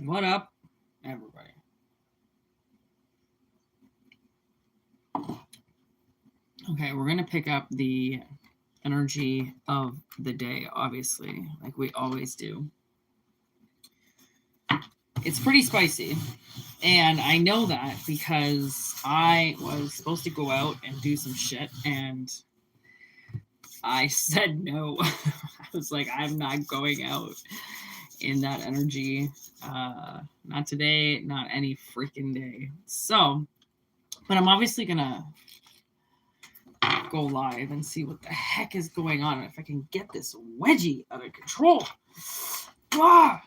What up, everybody? Okay, we're going to pick up the energy of the day, obviously, like we always do. It's pretty spicy, and I know that because I was supposed to go out and do some shit, and I said no. I was like, I'm not going out in that energy. Not today, not any freaking day. So, but I'm obviously going to go live and see what the heck is going on. If I can get this wedgie out of control. Ah!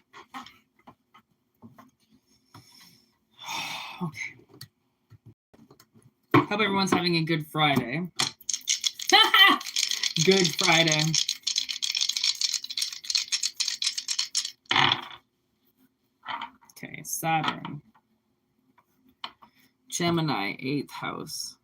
Okay. Hope everyone's having a good Friday. Good Friday. Okay, Saturn. Gemini, 8th house.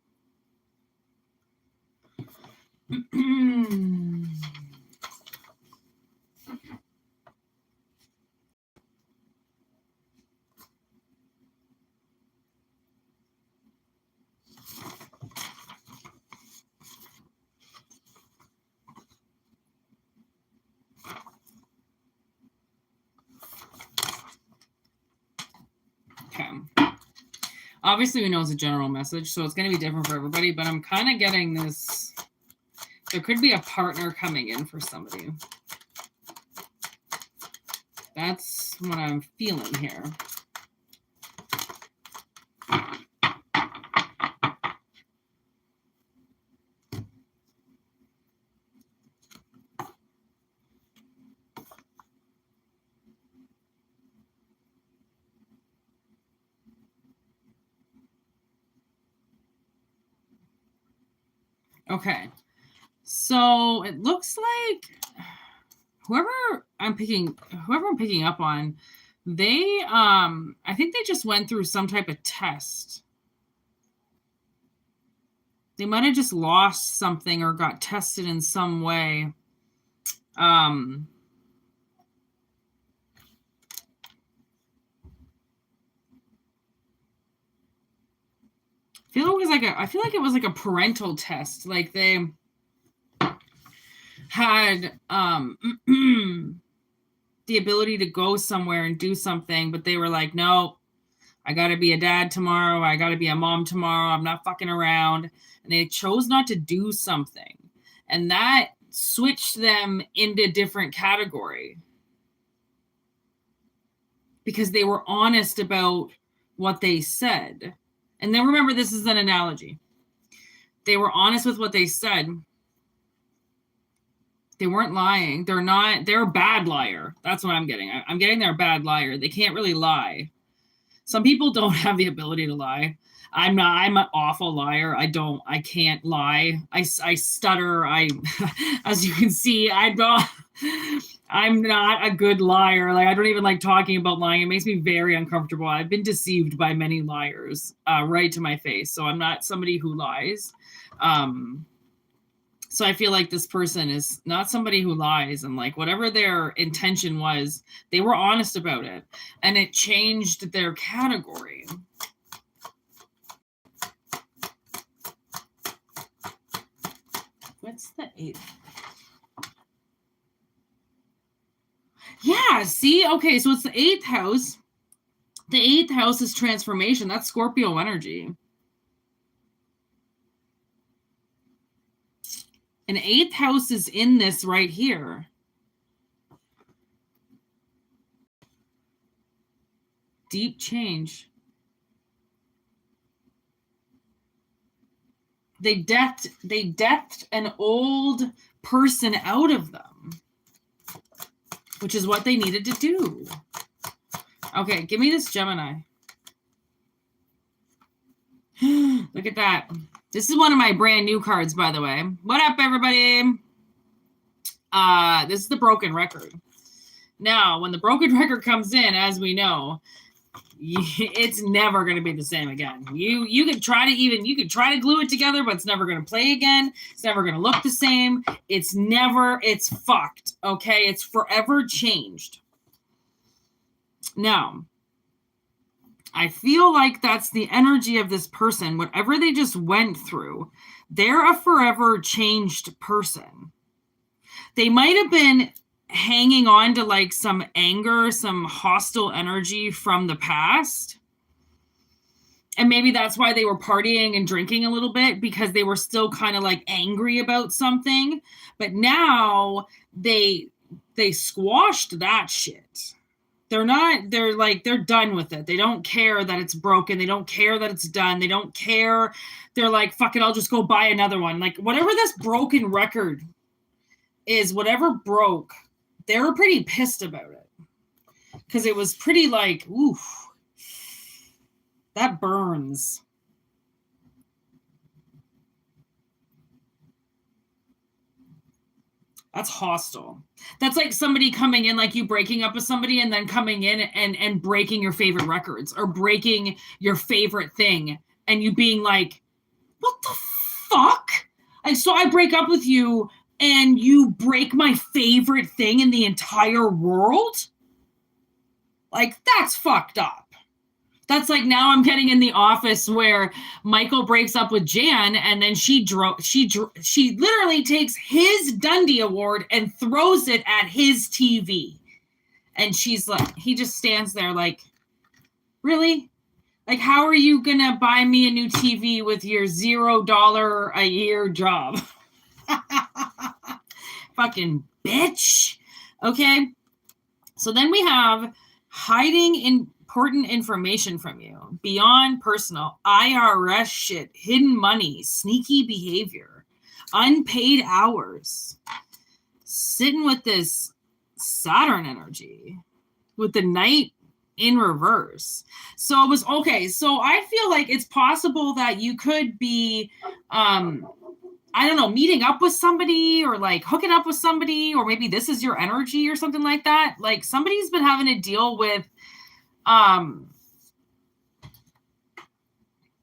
Okay. Obviously, we know it's a general message, so it's going to be different for everybody, but I'm kind of getting this. There could be a partner coming in for somebody. That's what I'm feeling here. Okay, so it looks like whoever I'm picking up on, they I think they just went through some type of test. They might have just lost something or got tested in some way. I feel like it was like a parental test. Like they had the ability to go somewhere and do something, but they were like, no, I got to be a dad tomorrow. I got to be a mom tomorrow. I'm not fucking around. And they chose not to do something. And that switched them into a different category. Because they were honest about what they said. And then remember, this is an analogy. They were honest with what they said. They weren't lying. They're a bad liar. That's what I'm getting. I'm getting they're a bad liar. They can't really lie. Some people don't have the ability to lie. I'm an awful liar. I can't lie. I stutter. As you can see, I'm not a good liar. Like, I don't even like talking about lying. It makes me very uncomfortable. I've been deceived by many liars, right to my face. So I'm not somebody who lies. So I feel like this person is not somebody who lies, and like whatever their intention was, they were honest about it, and it changed their category. What's the 8th? Yeah, see? Okay, so it's the 8th house. The 8th house is transformation. That's Scorpio energy. And 8th house is in this right here. Deep change. They deathed an old person out of them, which is what they needed to do. Okay, give me this Gemini. Look at that. This is one of my brand new cards, by the way. What up, everybody? This is the broken record. Now, when the broken record comes in, as we know, it's never going to be the same again. You could try to glue it together, but it's never going to play again. It's never going to look the same. It's fucked. Okay, it's forever changed. Now, I feel like that's the energy of this person. Whatever they just went through, they're a forever changed person. They might have been hanging on to like some anger, some hostile energy from the past. And maybe that's why they were partying and drinking a little bit, because they were still kind of like angry about something. But now they squashed that shit. They're done with it. They don't care that it's broken. They don't care that it's done. They don't care. They're like, fuck it, I'll just go buy another one. Like, whatever this broken record is, whatever broke, they were pretty pissed about it. Because it was pretty like, oof. That burns. That's hostile. That's like somebody coming in, like you breaking up with somebody and then coming in and breaking your favorite records or breaking your favorite thing and you being like, what the fuck? Like, so I break up with you and you break my favorite thing in the entire world? Like, that's fucked up. That's like now I'm getting in The Office where Michael breaks up with Jan and then she literally takes his Dundee Award and throws it at his TV. And she's like, he just stands there like, really? Like, how are you going to buy me a new TV with your $0 a year job? Fucking bitch. Okay. So then we have hiding important information from you, beyond personal, IRS shit, hidden money, sneaky behavior, unpaid hours, sitting with this Saturn energy, with the Knight in reverse. So it was okay. So I feel like it's possible that you could be, I don't know, meeting up with somebody or like hooking up with somebody, or maybe this is your energy or something like that. Like somebody's been having to deal with, I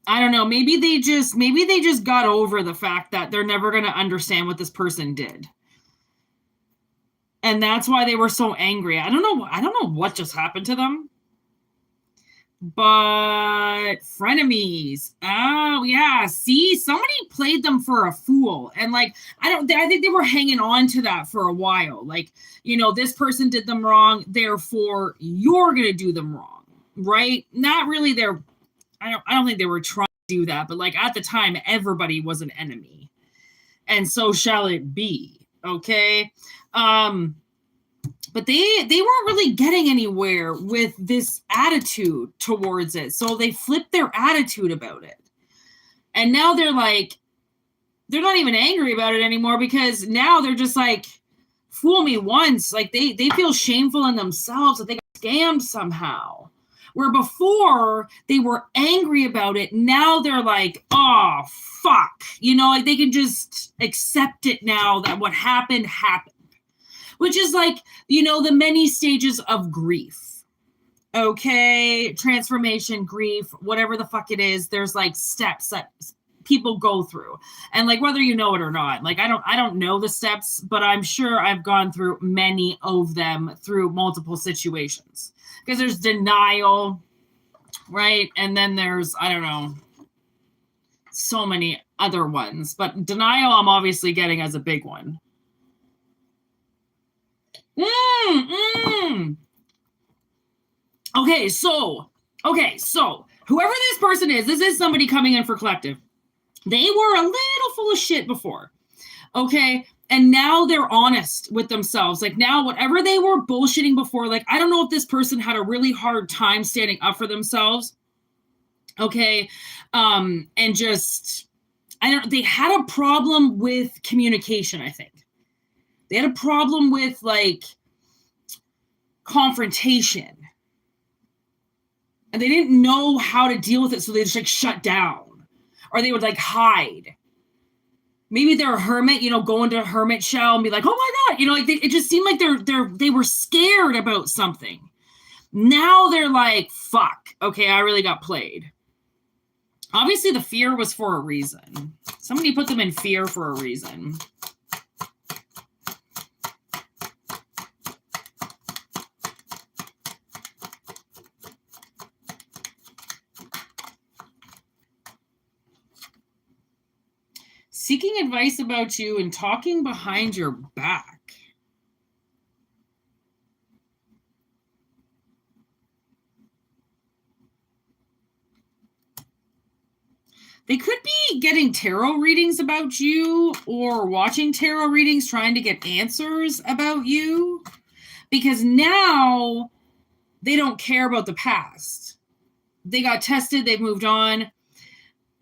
don't know, maybe they just got over the fact that they're never going to understand what this person did. And that's why they were so angry. I don't know what just happened to them. But frenemies. Oh yeah. See, somebody played them for a fool. And like, I think they were hanging on to that for a while. Like, you know, this person did them wrong, therefore you're going to do them wrong. Right? Not really I don't think they were trying to do that, but like at the time, everybody was an enemy. And so shall it be. Okay. But they weren't really getting anywhere with this attitude towards it. So they flipped their attitude about it. And now they're like, they're not even angry about it anymore, because now they're just like, fool me once. Like they feel shameful in themselves that they got scammed somehow. Where before they were angry about it, now they're like, oh, fuck. You know, like they can just accept it now that what happened happened. Which is like, you know, the many stages of grief. Okay, transformation, grief, whatever the fuck it is, there's like steps that people go through. And like whether you know it or not, like I don't know the steps, but I'm sure I've gone through many of them through multiple situations. Because there's denial, right? And then there's, I don't know, so many other ones. But denial I'm obviously getting as a big one. Okay, so whoever this person is, this is somebody coming in for collective. They were a little full of shit before. Okay, and now they're honest with themselves. Like now, whatever they were bullshitting before, like I don't know if this person had a really hard time standing up for themselves. Okay, and just, they had a problem with communication, I think. They had a problem with like confrontation. And they didn't know how to deal with it, so they just like shut down. Or they would like hide. Maybe they're a hermit, you know, go into a hermit shell and be like, oh my God, you know, like it just seemed like they were scared about something. Now they're like, fuck, okay, I really got played. Obviously the fear was for a reason. Somebody put them in fear for a reason. seeking advice about you and talking behind your back. They could be getting tarot readings about you or watching tarot readings trying to get answers about you, because now they don't care about the past. They got tested, they've moved on.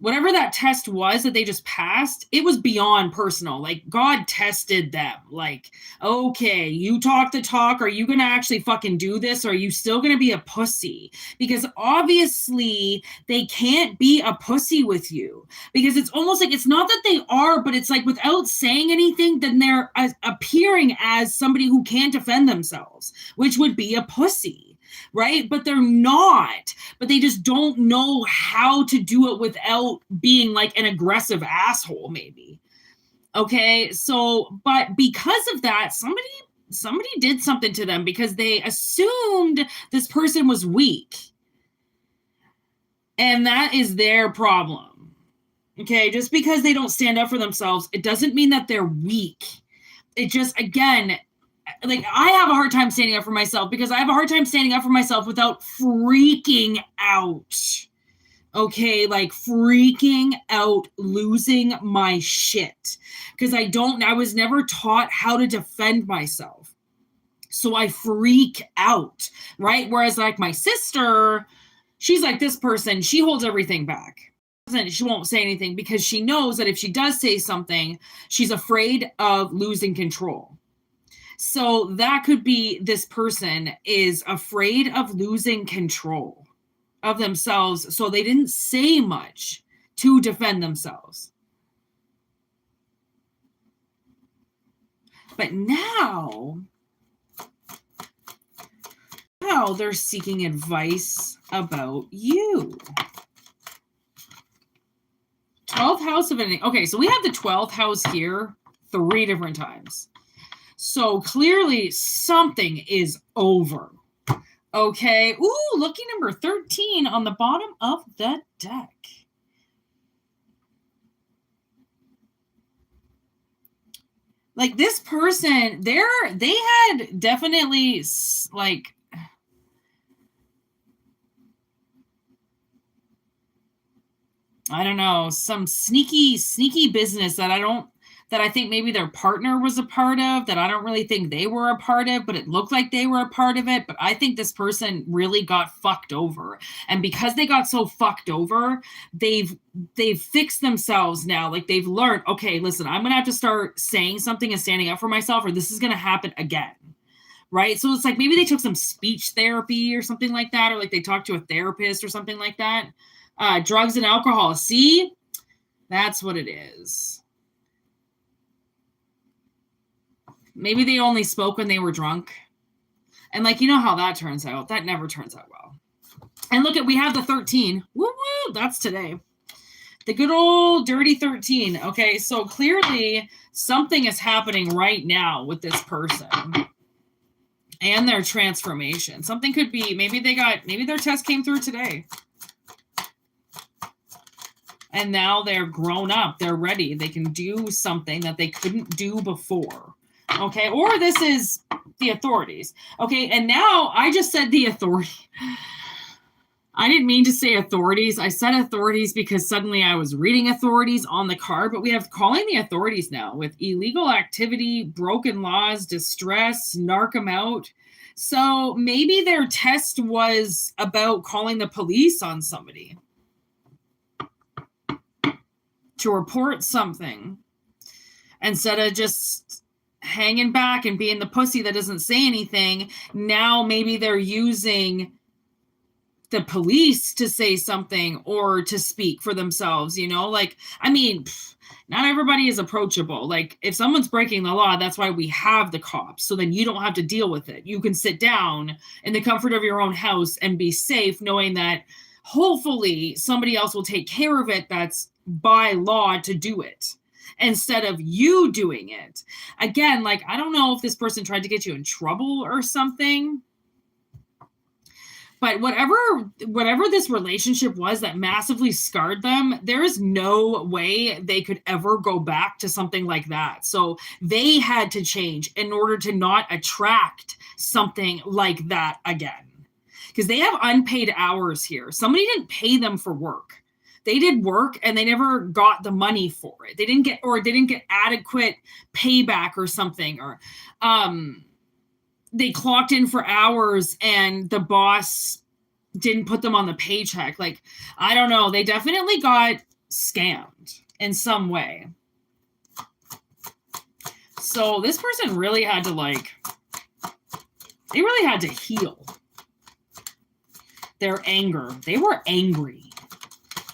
Whatever that test was that they just passed, it was beyond personal. Like, God tested them. Like, okay, you talk the talk. Are you going to actually fucking do this? Or are you still going to be a pussy? Because obviously they can't be a pussy with you. Because it's almost like, it's not that they are, but it's like without saying anything, then they're appearing as somebody who can't defend themselves, which would be a pussy. Right? But they're not, but they just don't know how to do it without being like an aggressive asshole, maybe. Okay. So, but because of that, somebody did something to them because they assumed this person was weak. And that is their problem. Okay. Just because they don't stand up for themselves, it doesn't mean that they're weak. It just, again, like, I have a hard time standing up for myself because I have a hard time standing up for myself without freaking out. Okay, like freaking out, losing my shit. Because I was never taught how to defend myself. So I freak out, right? Whereas like my sister, she's like this person, she holds everything back. She won't say anything because she knows that if she does say something, she's afraid of losing control. So that could be this person is afraid of losing control of themselves. So they didn't say much to defend themselves. But now they're seeking advice about you. 12th house of anything. Okay, so we have the 12th house here 3 different times. So clearly something is over. Okay. Ooh, lucky number 13 on the bottom of the deck. Like this person, they had definitely like, I don't know, some sneaky business that I think maybe their partner was a part of, that I don't really think they were a part of, but it looked like they were a part of it. But I think this person really got fucked over. And because they got so fucked over, they've fixed themselves now. Like they've learned, okay, listen, I'm going to have to start saying something and standing up for myself, or this is going to happen again. Right? So it's like maybe they took some speech therapy or something like that, or like they talked to a therapist or something like that. Drugs and alcohol. See? That's what it is. Maybe they only spoke when they were drunk. And like, you know how that turns out. That never turns out well. And look we have the 13. Woo woo, that's today. The good old dirty 13. Okay, so clearly something is happening right now with this person and their transformation. Something could be, maybe their test came through today. And now they're grown up. They're ready. They can do something that they couldn't do before. Okay, or this is the authorities. Okay, and now I just said the authority. I didn't mean to say authorities. I said authorities because suddenly I was reading authorities on the card, but we have calling the authorities now with illegal activity, broken laws, distress, narc them out. So maybe their test was about calling the police on somebody to report something instead of just hanging back and being the pussy that doesn't say anything. Now maybe they're using the police to say something or to speak for themselves, you know? Like, I mean, not everybody is approachable. Like, if someone's breaking the law, that's why we have the cops. So then you don't have to deal with it. You can sit down in the comfort of your own house and be safe, knowing that hopefully somebody else will take care of it that's by law to do it, instead of you doing it. Again, like, I don't know if this person tried to get you in trouble or something, But whatever this relationship was that massively scarred them, there is no way they could ever go back to something like that. So they had to change in order to not attract something like that again. Because they have unpaid hours here. Somebody didn't pay them for work. They did work and they never got the money for it. They didn't get adequate payback or something, or they clocked in for hours and the boss didn't put them on the paycheck. Like, I don't know. They definitely got scammed in some way. So this person really had to they really had to heal their anger. They were angry.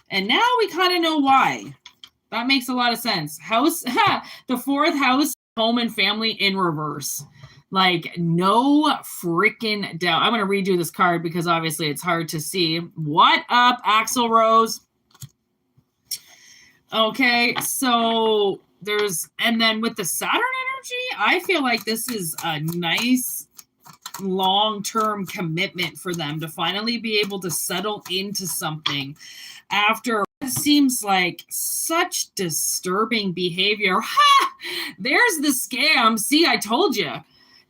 And now we kind of know why. That makes a lot of sense. The fourth house, home and family in reverse. Like, no freaking doubt. I'm going to redo this card because obviously it's hard to see. What up, Axl Rose? Okay, so and then with the Saturn energy, I feel like this is a nice long-term commitment for them to finally be able to settle into something after what seems like such disturbing behavior. Ha! There's the scam. See, I told you.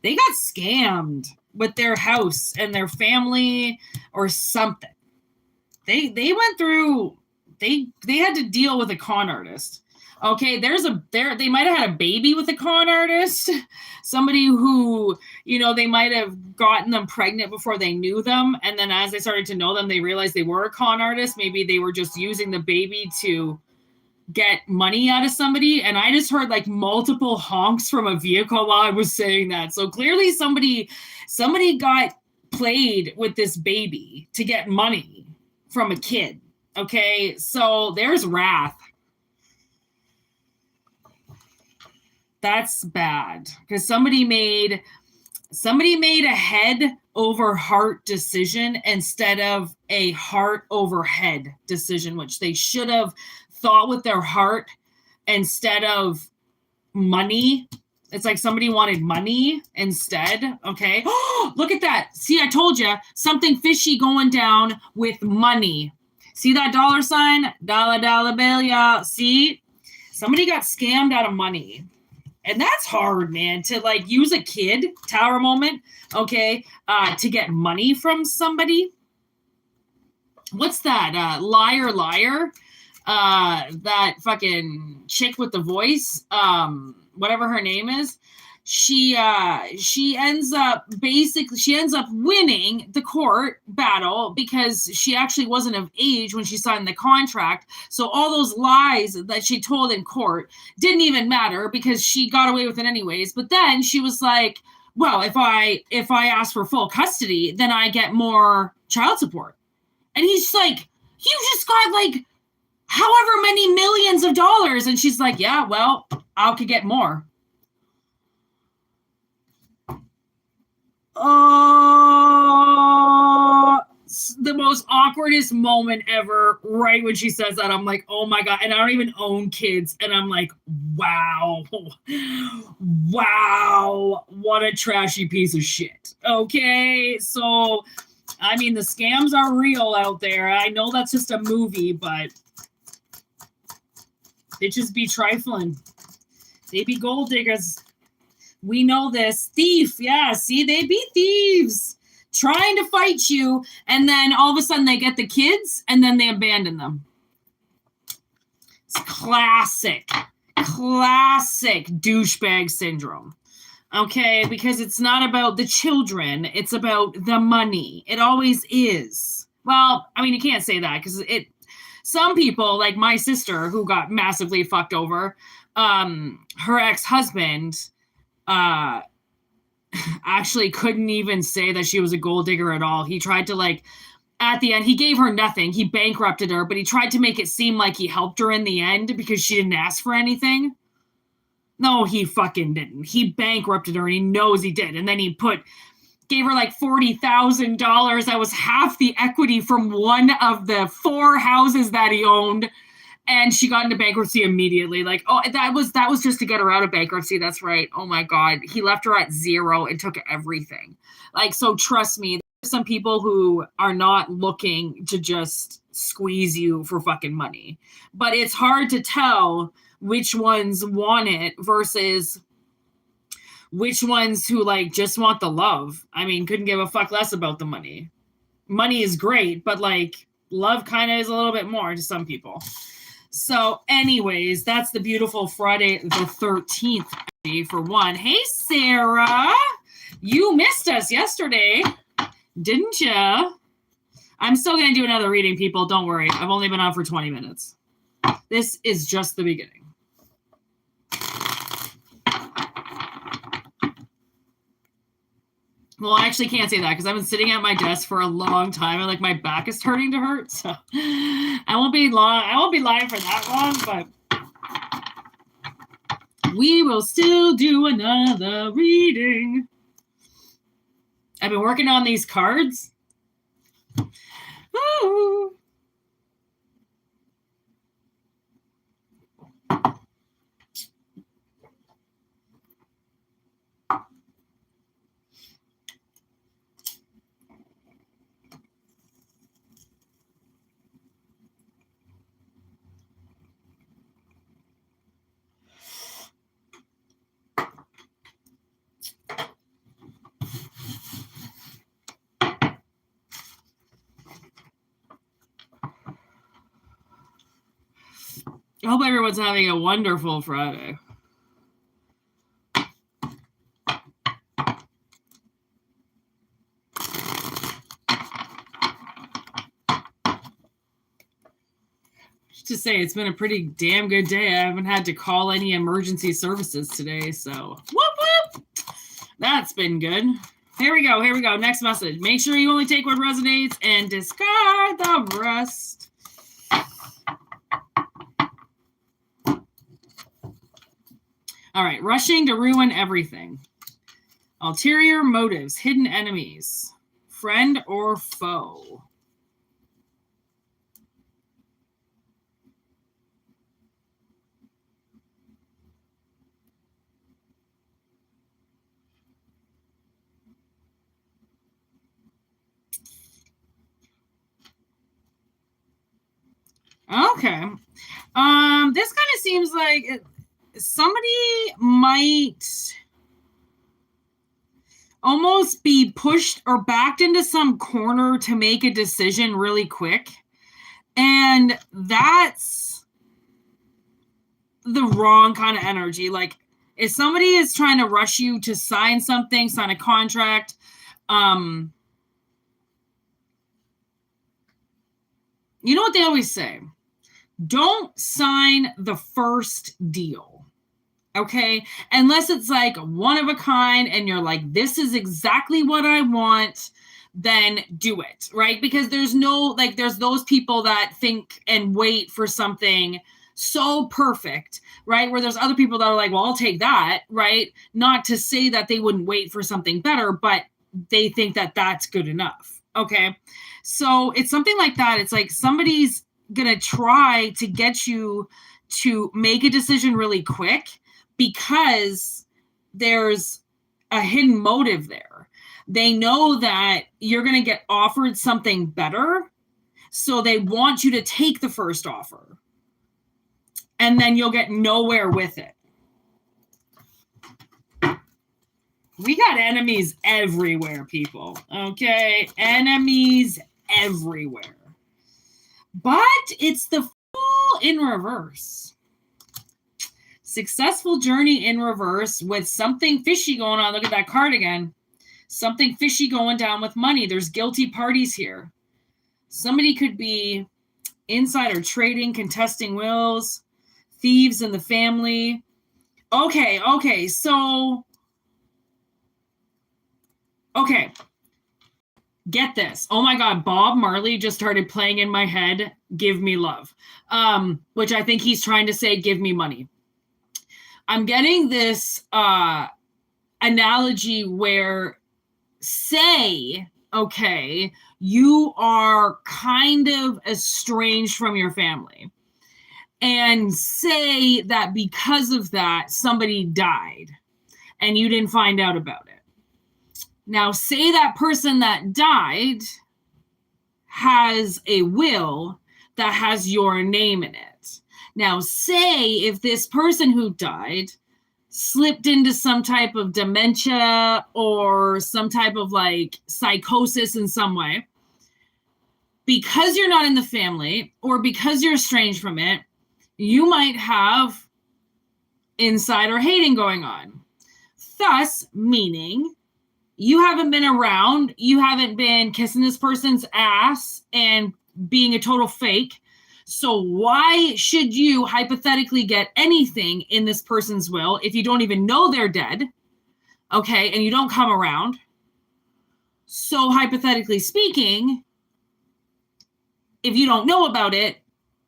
They got scammed with their house and their family or something. They went through, they had to deal with a con artist. Okay, they might have had a baby with a con artist, somebody who, they might have gotten them pregnant before they knew them. And then as they started to know them, they realized they were a con artist. Maybe they were just using the baby to get money out of somebody. And I just heard like multiple honks from a vehicle while I was saying that. So clearly somebody got played with this baby to get money from a kid. Okay, so there's wrath. That's bad because somebody made a head over heart decision instead of a heart over head decision, which they should have thought with their heart instead of money. It's like somebody wanted money instead. Okay. Look at that. See, I told you something fishy going down with money. See that dollar sign? Dollar bill, y'all. See, somebody got scammed out of money. And that's hard, man, to like use a kid, tower moment, okay, to get money from somebody. What's that? Liar. That fucking chick with the voice, whatever her name is. She ends up winning the court battle because she actually wasn't of age when she signed the contract. So all those lies that she told in court didn't even matter because she got away with it anyways. But then she was like, well, if I ask for full custody, then I get more child support. And he's like, you just got like however many millions of dollars. And she's like, yeah, well, I could get more. Oh, the most awkwardest moment ever. Right when she says that, I'm like, oh my God. And I don't even own kids. And I'm like, wow, what a trashy piece of shit. Okay. So, I mean, the scams are real out there. I know that's just a movie, but bitches be trifling. They be gold diggers. We know this. Thief. Yeah, see, they be thieves trying to fight you. And then all of a sudden they get the kids and then they abandon them. It's classic douchebag syndrome. Okay, because it's not about the children. It's about the money. It always is. Well, I mean, you can't say that because some people, like my sister who got massively fucked over, her ex-husband actually couldn't even say that she was a gold digger at all. He tried to at the end, he gave her nothing. He bankrupted her, but he tried to make it seem like he helped her in the end because she didn't ask for anything. No, he fucking didn't. He bankrupted her and he knows he did. And then he gave her like $40,000. That was half the equity from one of the 4 houses that he owned. And she got into bankruptcy immediately. Like, oh, that was just to get her out of bankruptcy. That's right. Oh my God. He left her at 0 and took everything. Like, so trust me, some people who are not looking to just squeeze you for fucking money, but it's hard to tell which ones want it versus which ones who like just want the love. I mean, couldn't give a fuck less about the money. Money is great, but like love kind of is a little bit more to some people. So anyways, that's the beautiful Friday the 13th for one. Hey, Sarah, you missed us yesterday, didn't you? I'm still going to do another reading, people. Don't worry. I've only been on for 20 minutes. This is just the beginning. Well, I actually can't say that because I've been sitting at my desk for a long time and like my back is starting to hurt. So I won't be live for that long, but we will still do another reading. I've been working on these cards. Ooh. I hope everyone's having a wonderful Friday. To say it's been a pretty damn good day. I haven't had to call any emergency services today, so whoop whoop. That's been good. Here we go. Next message. Make sure you only take what resonates and discard the rest. All right, rushing to ruin everything. Ulterior motives, hidden enemies, friend or foe. Okay. This kind of seems like somebody might almost be pushed or backed into some corner to make a decision really quick. And that's the wrong kind of energy. Like if somebody is trying to rush you to sign something, sign a contract, you know what they always say? Don't sign the first deal, okay? Unless it's like one of a kind and you're like, this is exactly what I want, then do it, right? Because there's those people that think and wait for something so perfect, right? Where there's other people that are like, well, I'll take that, right? Not to say that they wouldn't wait for something better, but they think that that's good enough, okay? So it's something like that. It's like somebody's gonna try to get you to make a decision really quick because there's a hidden motive there. They know that you're gonna get offered something better, so they want you to take the first offer, and then you'll get nowhere with it. We got enemies everywhere, people. Okay, enemies everywhere. But it's the Fool in reverse. Successful journey in reverse with something fishy going on. Look at that card again. Something fishy going down with money. There's guilty parties here. Somebody could be insider trading, contesting wills, thieves in the family. Okay, so... Okay. Get this. Oh my God, Bob Marley just started playing in my head, Give Me Love, which I think he's trying to say, give me money. I'm getting this analogy where, say, okay, you are kind of estranged from your family, and say that because of that, somebody died, and you didn't find out about it. Now, say that person that died has a will that has your name in it. Now, say if this person who died slipped into some type of dementia or some type of like psychosis in some way, because you're not in the family or because you're estranged from it, you might have insider hating going on. Thus, meaning you haven't been around, you haven't been kissing this person's ass and being a total fake. So why should you hypothetically get anything in this person's will if you don't even know they're dead, okay, and you don't come around? So hypothetically speaking, if you don't know about it,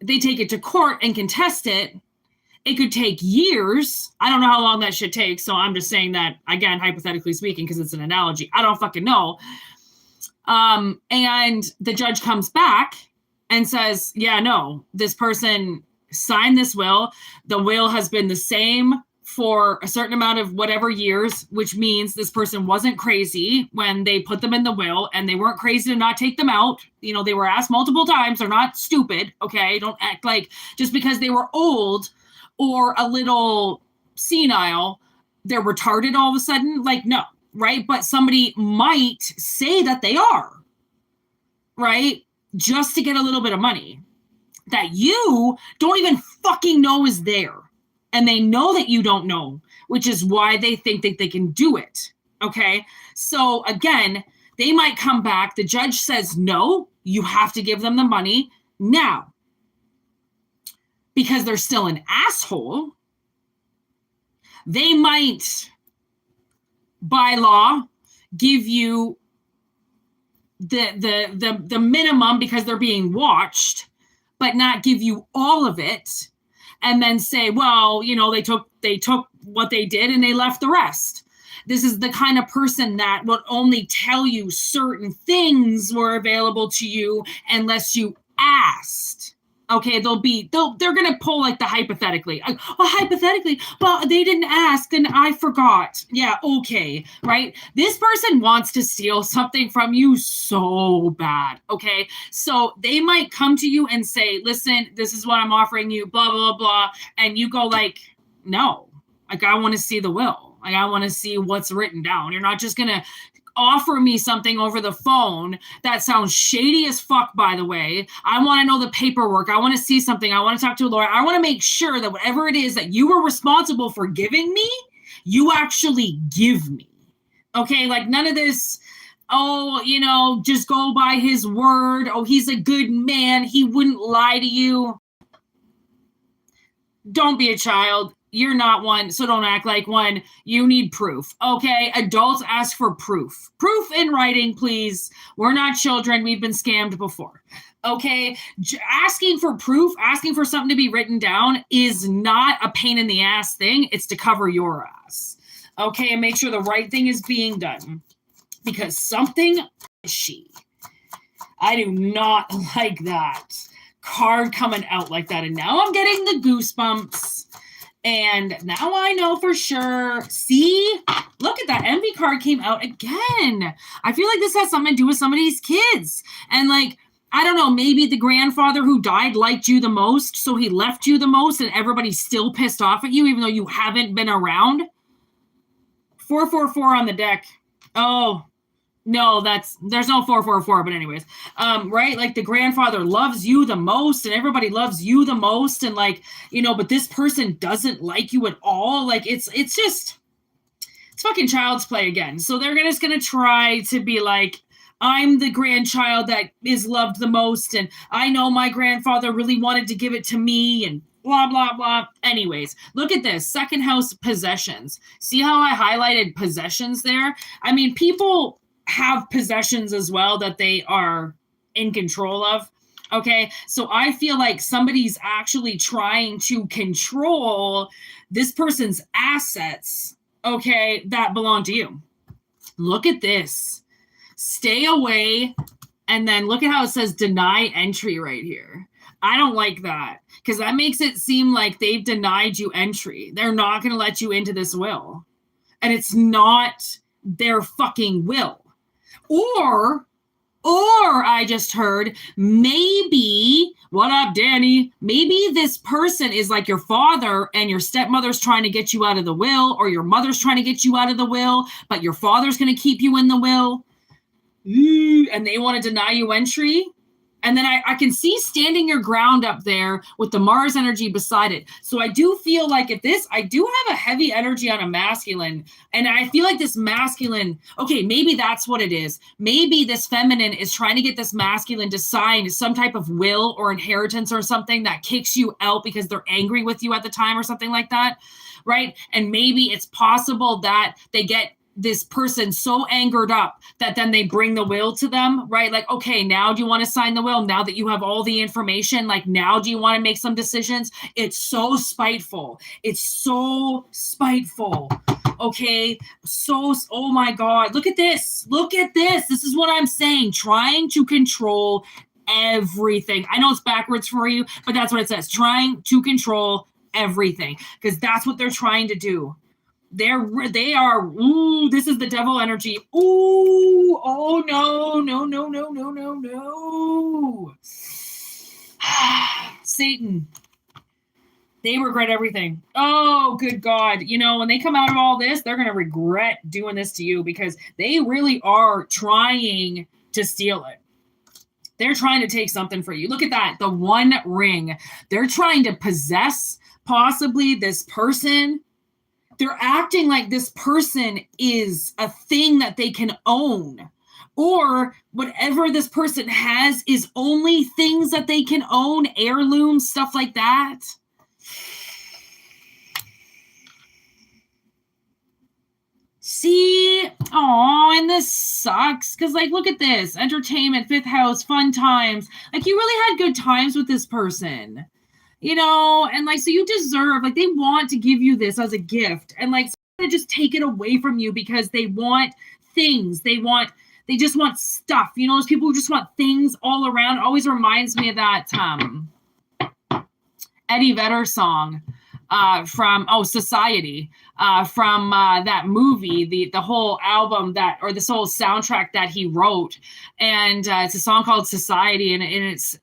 they take it to court and contest it. It could take years. I don't know how long that shit takes, so I'm just saying that, again, hypothetically speaking, because it's an analogy. I don't fucking know. And the judge comes back and says, yeah, no, this person signed this will. The will has been the same for a certain amount of whatever years, which means this person wasn't crazy when they put them in the will, and they weren't crazy to not take them out. You know, they were asked multiple times. They're not stupid, okay? Don't act like just because they were old or a little senile, they're retarded all of a sudden. Like, no, right? But somebody might say that they are, right? Just to get a little bit of money that you don't even fucking know is there. And they know that you don't know, which is why they think that they can do it. Okay. So again, they might come back. The judge says, no, you have to give them the money now. Because they're still an asshole, they might, by law, give you the minimum because they're being watched, but not give you all of it, and then say, well, you know, they took what they did and they left the rest. This is the kind of person that will only tell you certain things were available to you unless you asked. Okay, they're going to pull like the hypothetically. Well, hypothetically, well, they didn't ask and I forgot. Yeah, okay, right? This person wants to steal something from you so bad, okay? So they might come to you and say, listen, this is what I'm offering you, blah, blah, blah. And you go like, no, like I want to see the will. Like I want to see what's written down. You're not just going to offer me something over the phone that sounds shady as fuck, by the way. I want to know the paperwork. I want to see something. I want to talk to a lawyer. I want to make sure that whatever it is that you were responsible for giving me, you actually give me. Okay, like none of this, oh, you know, just go by his word. Oh, he's a good man. He wouldn't lie to you. Don't be a child. You're not one, so don't act like one. You need proof, okay? Adults ask for proof. Proof in writing, please. We're not children. We've been scammed before, okay? Asking for proof, asking for something to be written down is not a pain in the ass thing. It's to cover your ass, okay? And make sure the right thing is being done, because something fishy. I do not like that card coming out like that, and now I'm getting the goosebumps. And now I know for sure. See, look at that. Envy card came out again. I feel like this has something to do with some of these kids. And like, I don't know, maybe the grandfather who died liked you the most, so he left you the most, and everybody's still pissed off at you, even though you haven't been around. 444 on the deck. Oh, no, there's no 444, but anyways, right? Like the grandfather loves you the most and everybody loves you the most. And like, you know, but this person doesn't like you at all. Like it's fucking child's play again. So they're just going to try to be like, I'm the grandchild that is loved the most. And I know my grandfather really wanted to give it to me and blah, blah, blah. Anyways, look at this. Second house possessions. See how I highlighted possessions there? I mean, people have possessions as well that they are in control of. Okay. So I feel like somebody's actually trying to control this person's assets. Okay. That belong to you. Look at this. Stay away. And then look at how it says deny entry right here. I don't like that because that makes it seem like they've denied you entry. They're not going to let you into this will. And it's not their fucking will. Or I just heard, maybe, what up, Danny? Maybe this person is like your father and your stepmother's trying to get you out of the will, or your mother's trying to get you out of the will, but your father's going to keep you in the will. And they want to deny you entry. And then I can see standing your ground up there with the Mars energy beside it. So I do feel like I do have a heavy energy on a masculine. And I feel like this masculine, okay, maybe that's what it is. Maybe this feminine is trying to get this masculine to sign some type of will or inheritance or something that kicks you out because they're angry with you at the time or something like that, right? And maybe it's possible that they get this person so angered up that then they bring the will to them, right? Like, okay, now do you want to sign the will? Now that you have all the information, like now do you want to make some decisions? It's so spiteful. It's so spiteful. Okay. So, oh my God, look at this. Look at this. This is what I'm saying. Trying to control everything. I know it's backwards for you, but that's what it says. Trying to control everything, because that's what they're trying to do. They are, ooh, this is the devil energy. Ooh, oh no. Satan. They regret everything. Oh, good God. You know, when they come out of all this, they're going to regret doing this to you because they really are trying to steal it. They're trying to take something for you. Look at that. The One Ring. They're trying to possess possibly this person. They're acting like this person is a thing that they can own, or whatever this person has is only things that they can own, heirlooms, stuff like that. See, oh, and this sucks because, like, look at this. Entertainment, fifth house, fun times. Like, you really had good times with this person. You know, and like, so you deserve, like, they want to give you this as a gift, and like, to just take it away from you because they want things. They just want stuff. You know, those people who just want things all around. Always reminds me of that Eddie Vedder song from Society, from that movie, the whole album or this whole soundtrack that he wrote. And it's a song called Society, and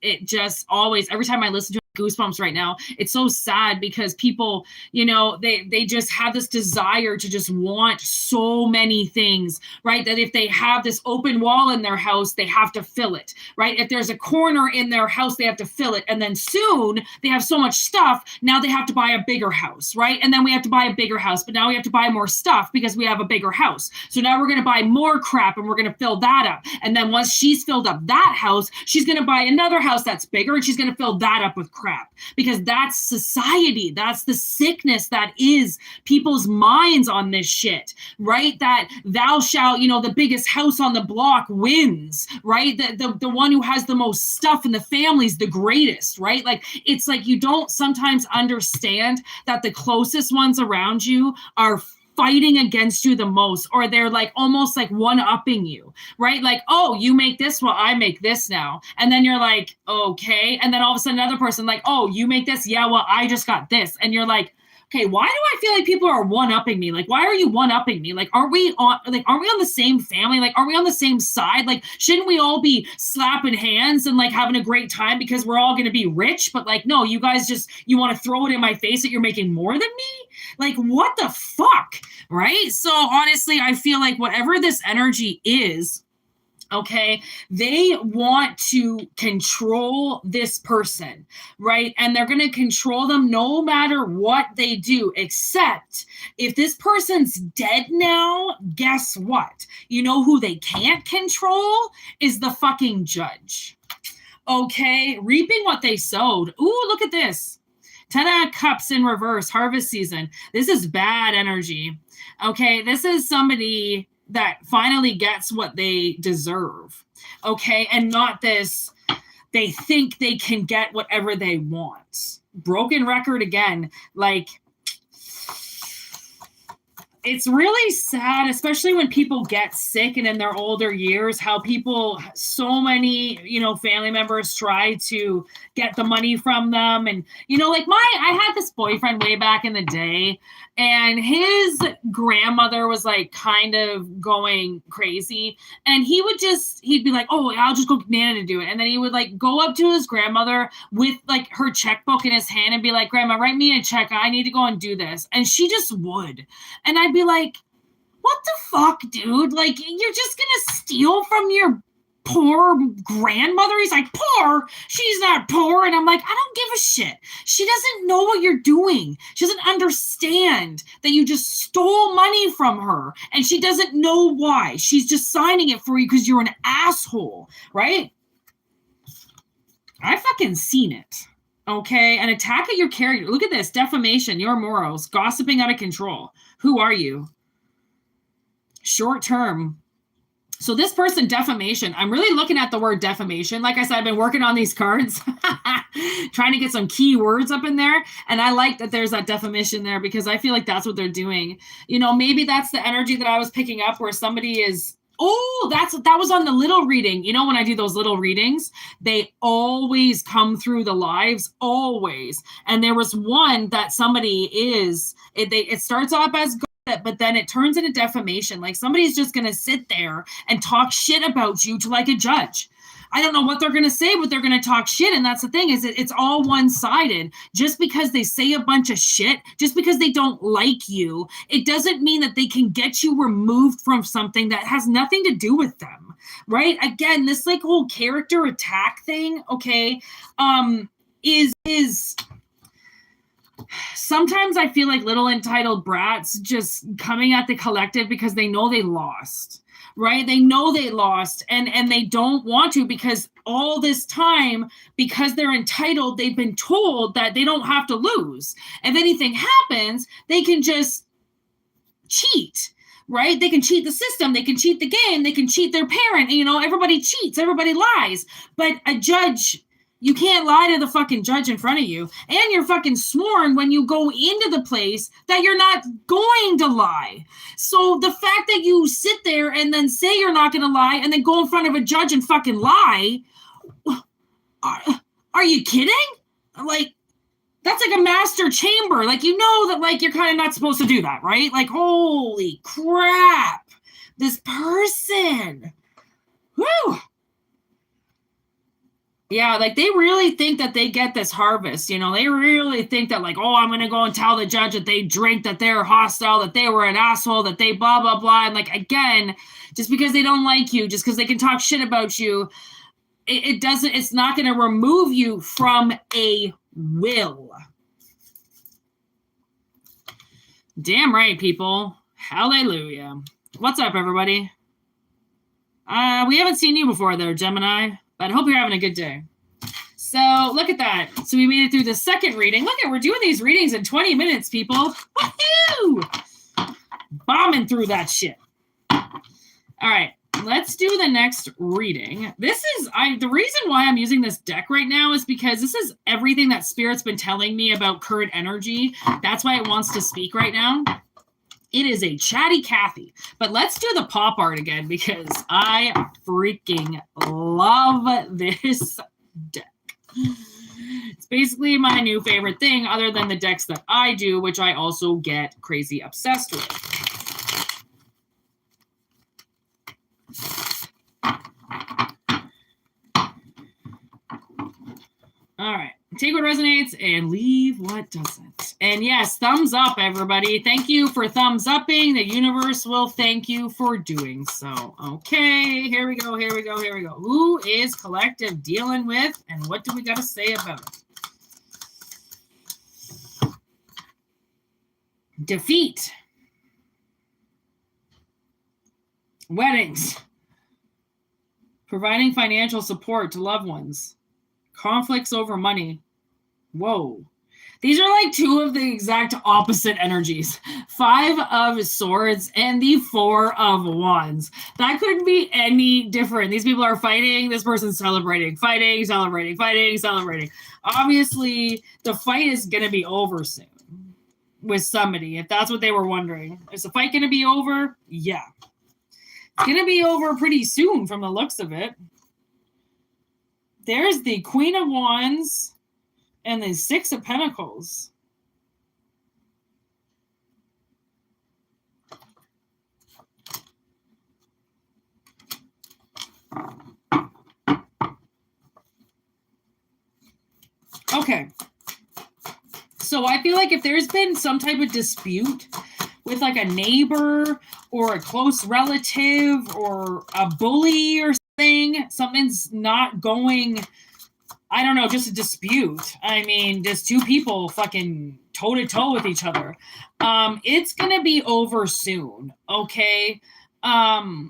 it just always, every time I listen to it, goosebumps right now. It's so sad because people, you know, they just have this desire to just want so many things, right? That if they have this open wall in their house, they have to fill it, right? If there's a corner in their house, they have to fill it. And then soon they have so much stuff. Now they have to buy a bigger house, right? And then we have to buy a bigger house, but now we have to buy more stuff because we have a bigger house. So now we're going to buy more crap and we're going to fill that up. And then once she's filled up that house, she's going to buy another house that's bigger and she's going to fill that up with crap. Because that's society. That's the sickness that is people's minds on this shit, right? That thou shalt, you know, the biggest house on the block wins, right? The one who has the most stuff in the family's the greatest, right? Like, it's like you don't sometimes understand that the closest ones around you are fighting against you the most, or they're like almost like one-upping you, right? Like, oh, you make this, well, I make this now. And then you're like, okay. And then all of a sudden another person like, oh, you make this? Yeah, well, I just got this. And you're like, okay, why do I feel like people are one-upping me? Like, why are you one-upping me? Like, aren't we on the same family? Like, are we on the same side? Like, shouldn't we all be slapping hands and like having a great time because we're all going to be rich? But like, no, you guys you want to throw it in my face that you're making more than me? Like, what the fuck? Right? So honestly, I feel like whatever this energy is, okay, they want to control this person, right? And they're going to control them no matter what they do, except if this person's dead now, guess what? You know who they can't control is the fucking judge. Okay, reaping what they sowed. Ooh, look at this. 10 of Cups in reverse, harvest season. This is bad energy. Okay, this is somebody that finally gets what they deserve, okay? And not this, they think they can get whatever they want. Broken record again, like, it's really sad, especially when people get sick and in their older years, how people, so many, you know, family members try to get the money from them. And, you know, like I had this boyfriend way back in the day, and his grandmother was like kind of going crazy, and he'd be like, oh, I'll just go get Nana to do it. And then he would like go up to his grandmother with like her checkbook in his hand and be like, Grandma, write me a check. I need to go and do this. And she just would. And I'd be like, what the fuck, dude? Like, you're just gonna steal from your poor grandmother? He's like, poor? She's not poor. And I'm like, I don't give a shit. She doesn't know what you're doing. She doesn't understand that you just stole money from her, and she doesn't know why. She's just signing it for you because you're an asshole, right? I fucking seen it. Okay, an attack at your character. Look at this. Defamation, your morals, gossiping out of control. Who are you? Short term. So this person, defamation, I'm really looking at the word defamation. Like I said, I've been working on these cards, trying to get some key words up in there. And I like that there's that defamation there because I feel like that's what they're doing. You know, maybe that's the energy that I was picking up where somebody is, oh, that was on the little reading. You know, when I do those little readings, they always come through the lives, always. And there was one that somebody it starts off as but then it turns into defamation. Like somebody's just going to sit there and talk shit about you to like a judge. I don't know what they're going to say, but they're going to talk shit. And that's the thing is it's all one-sided. Just because they say a bunch of shit, just because they don't like you, it doesn't mean that they can get you removed from something that has nothing to do with them, right? Again, this like whole character attack thing, okay, is sometimes I feel like little entitled brats just coming at the collective because they know they lost, right? They know they lost and they don't want to because all this time, because they're entitled, they've been told that they don't have to lose. If anything happens, they can just cheat, right? They can cheat the system. They can cheat the game. They can cheat their parent. You know, everybody cheats. Everybody lies. But a judge... You can't lie to the fucking judge in front of you. And you're fucking sworn when you go into the place that you're not going to lie. So the fact that you sit there and then say you're not going to lie and then go in front of a judge and fucking lie, are you kidding? Like, that's like a master chamber. Like, you know that, like, you're kind of not supposed to do that, right? Like, holy crap. This person. Woo. Yeah, like they really think that they get this harvest, you know, they really think that like, oh, I'm going to go and tell the judge that they drink, that they're hostile, that they were an asshole, that they blah, blah, blah. And like, again, just because they don't like you, just because they can talk shit about you, it's not going to remove you from a will. Damn right, people. Hallelujah. What's up, everybody? We haven't seen you before there, Gemini. But I hope you're having a good day. So look at that. So we made it through the second reading. Look at, we're doing these readings in 20 minutes, people. Woohoo! Bombing through that shit. All right, let's do the next reading. This is, the reason why I'm using this deck right now is because this is everything that Spirit's been telling me about current energy. That's why it wants to speak right now. It is a chatty Kathy, but let's do the pop art again because I freaking love this deck. It's basically my new favorite thing other than the decks that I do, which I also get crazy obsessed with. All right. Take what resonates and leave what doesn't. And yes, thumbs up, everybody. Thank you for thumbs upping. The universe will thank you for doing so. Okay, here we go, here we go, here we go. Who is collective dealing with, and what do we got to say about it? Defeat. Weddings. Providing financial support to loved ones. Conflicts over money. Whoa. These are like two of the exact opposite energies. 5 of Swords and the 4 of Wands. That couldn't be any different. These people are fighting. This person's celebrating. Fighting, celebrating, fighting, celebrating. Obviously, the fight is going to be over soon with somebody, if that's what they were wondering. Is the fight going to be over? Yeah. It's going to be over pretty soon from the looks of it. There's the Queen of Wands and the 6 of Pentacles. Okay. So I feel like if there's been some type of dispute with like a neighbor or a close relative or a bully or something's not going, I don't know, just a dispute. I mean, just two people fucking toe to toe with each other. It's gonna be over soon, okay? I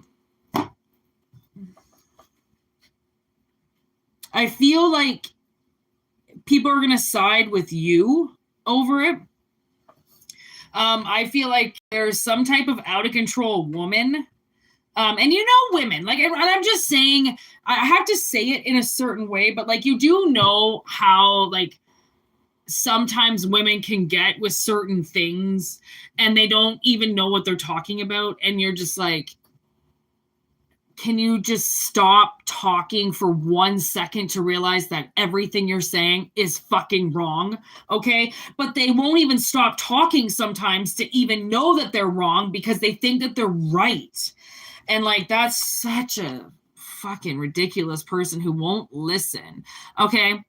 feel like people are gonna side with you over it. I feel like there's some type of out of control woman. And you know, women, like, and I'm just saying, I have to say it in a certain way, but like, you do know how, like, sometimes women can get with certain things and they don't even know what they're talking about. And you're just like, can you just stop talking for 1 second to realize that everything you're saying is fucking wrong? Okay. But they won't even stop talking sometimes to even know that they're wrong because they think that they're right. And like, that's such a fucking ridiculous person who won't listen. Okay.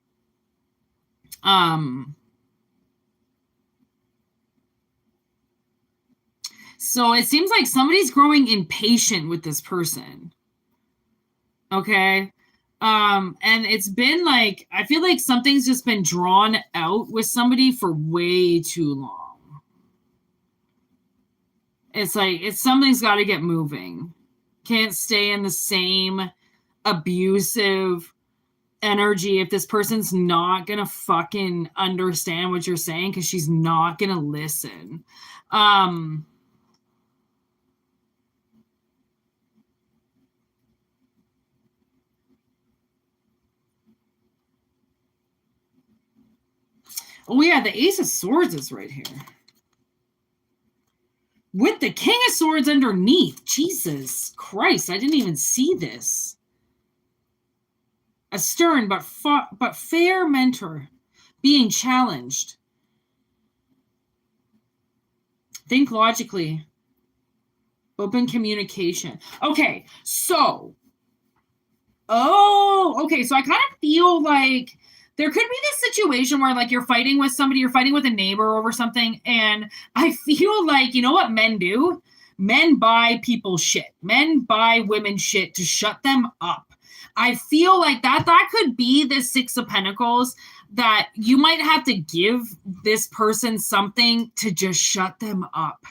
So it seems like somebody's growing impatient with this person. Okay. And it's been like, I feel like something's just been drawn out with somebody for way too long. It's like, something's got to get moving. Can't stay in the same abusive energy if this person's not gonna fucking understand what you're saying, because she's not gonna listen. Oh yeah, the Ace of Swords is right here with the King of Swords underneath. Jesus Christ, I didn't even see this. A stern but fair mentor being challenged. Think logically. Open communication. Okay, so. Oh, okay. So I kind of feel like there could be this situation where, like, you're fighting with somebody, you're fighting with a neighbor over something. And I feel like, you know what men do? Men buy people shit. Men buy women shit to shut them up. I feel like that could be the Six of Pentacles, that you might have to give this person something to just shut them up.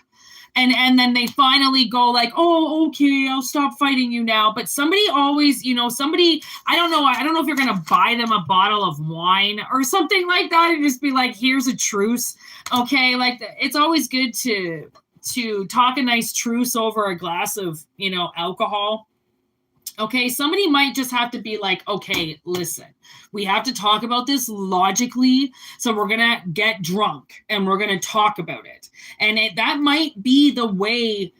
And then they finally go like, oh, okay, I'll stop fighting you now. But somebody always, I don't know if you're going to buy them a bottle of wine or something like that and just be like, here's a truce. Okay. Like, it's always good to talk a nice truce over a glass of, alcohol. Okay, somebody might just have to be like, okay, listen, we have to talk about this logically. So we're going to get drunk and we're going to talk about it. And that might be the way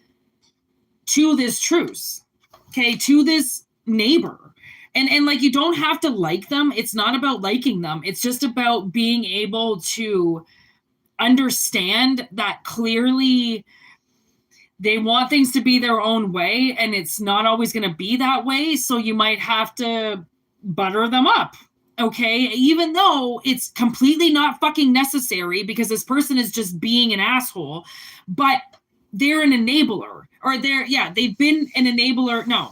to this truce, okay, to this neighbor. And like, you don't have to like them. It's not about liking them. It's just about being able to understand that clearly they want things to be their own way, and it's not always going to be that way. So you might have to butter them up. Okay. Even though it's completely not fucking necessary, because this person is just being an asshole, but they're an enabler, or they've been an enabler. No,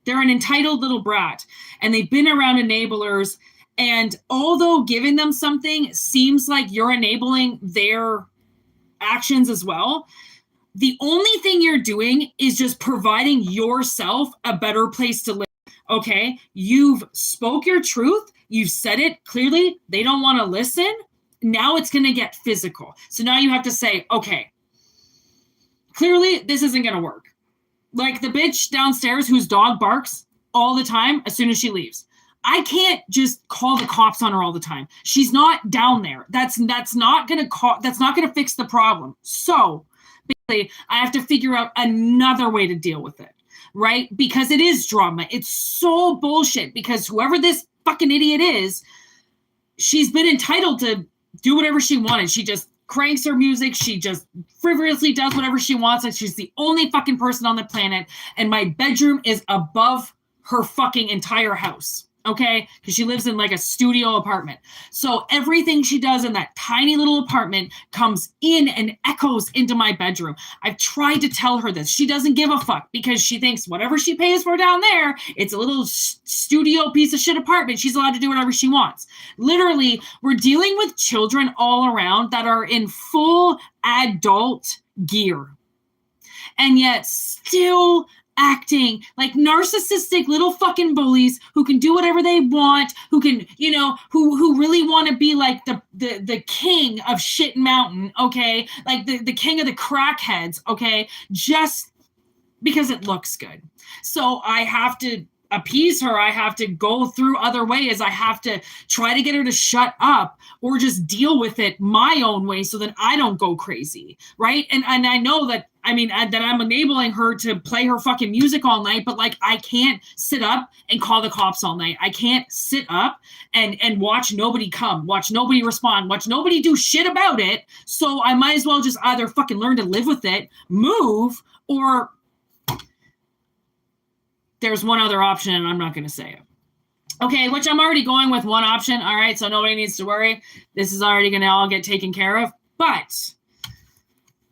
they're an entitled little brat, and they've been around enablers. And although giving them something seems like you're enabling their actions as well, the only thing you're doing is just providing yourself a better place to live. Okay. You've spoke your truth. You've said it clearly. They don't want to listen. Now it's going to get physical. So now you have to say, okay, clearly this isn't going to work. Like the bitch downstairs whose dog barks all the time as soon as she leaves. I can't just call the cops on her all the time. She's not down there. That's not going to fix the problem. So basically, I have to figure out another way to deal with it, right? Because it is drama. It's so bullshit, because whoever this fucking idiot is, she's been entitled to do whatever she wanted. She just cranks her music. She just frivolously does whatever she wants. And she's the only fucking person on the planet. And my bedroom is above her fucking entire house. Okay, because she lives in like a studio apartment. So everything she does in that tiny little apartment comes in and echoes into my bedroom. I've tried to tell her this. She doesn't give a fuck because she thinks whatever she pays for down there, it's a little studio piece of shit apartment. She's allowed to do whatever she wants. Literally, we're dealing with children all around that are in full adult gear. And yet still acting like narcissistic little fucking bullies who can do whatever they want, who can, you know, who really want to be like the king of shit mountain, okay? Like the king of the crackheads, okay? Just because it looks good. So I have to appease her. I have to go through other ways. I have to try to get her to shut up or just deal with it my own way so that I don't go crazy, right? And I know that, I mean, that I'm enabling her to play her fucking music all night, but like I can't sit up and call the cops all night. I can't sit up and watch nobody come, watch nobody respond, watch nobody do shit about it. So I might as well just either fucking learn to live with it, move, or there's one other option and I'm not going to say it. Okay, which I'm already going with one option. All right, so nobody needs to worry. This is already going to all get taken care of. But